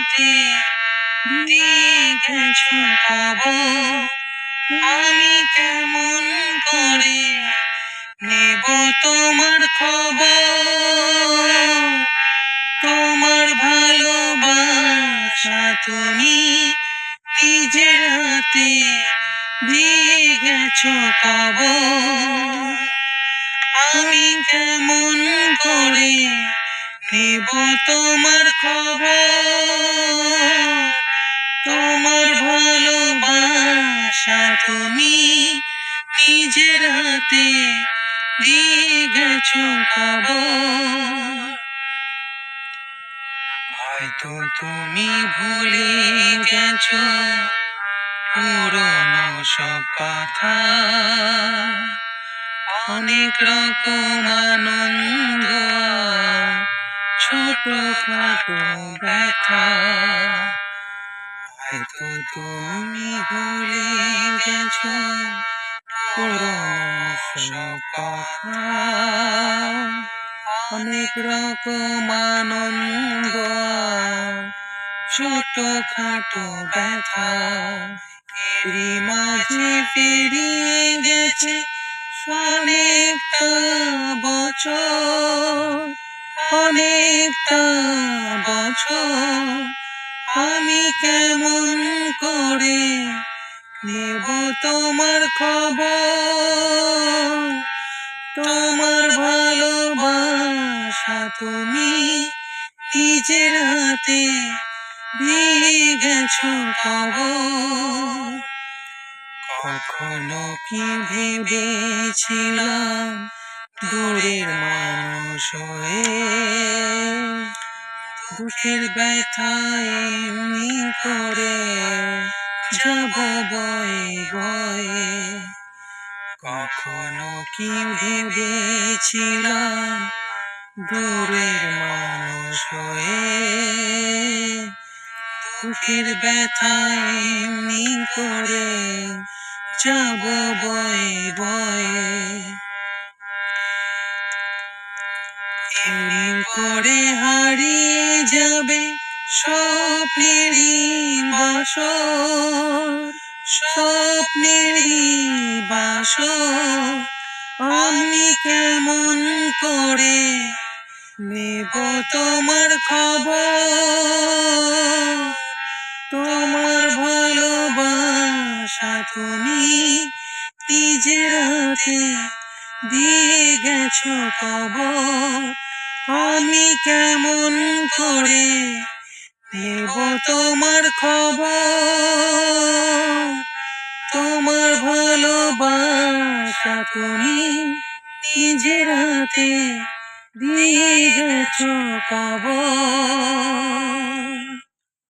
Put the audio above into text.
হাতে দিয়ে গেছো খবর, আমি কেমন করে নেব তোমার খবর। তোমার ভালোবাসা তুমি নিজের হাতে দিয়ে গেছো খবর, আমি কেমন করে নেব তোমার খবর। তোমার ভালোবাসা তুমি নিজের হাতে দিয়ে গেছো খবর। হয়তো তুমি ভুলে গেছো পুরনো সব কথা, অনেক রকম আনন্দ, ছোটখাটো ব্যথা। হয়তো তুমি ভুলে গেছো পুরনো সব কথা, অনেক রকম আনন্দ, ছোটখাটো ব্যথা। এরই মাঝে পেরিয়ে গেছে অনেকটা বছর, অনেকটা বছর। আমি কেমন করে নেব তোমার খবর। তোমার ভালোবাসা তুমি নিজের হাতে দিয়ে গেছো খবর। কখনো কি ভেবেছিলাম দূরের মানুষ হয়ে দুঃখের ব্যথায় এমনি করে যাব বয়ে বয়ে। কখনো কি ভেবেছিলাম দূরের মানুষ হয়ে দুঃখের ব্যথায় এমনি করে যাব বয়ে বয়ে। এমনি করে হারিয়ে যাবে স্বপ্নেরই বাসর, স্বপ্নেরই বাসর। আমি কেমন করে নেব তোমার খবর। তোমার ভালোবাসা তুমি নিজের হাতে দিয়ে গেছো খবর, আমি কেমন করে নেব তোমার খবর। তোমার ভালোবাসা তুমি নিজের হাতে দিয়ে গেছো খবর।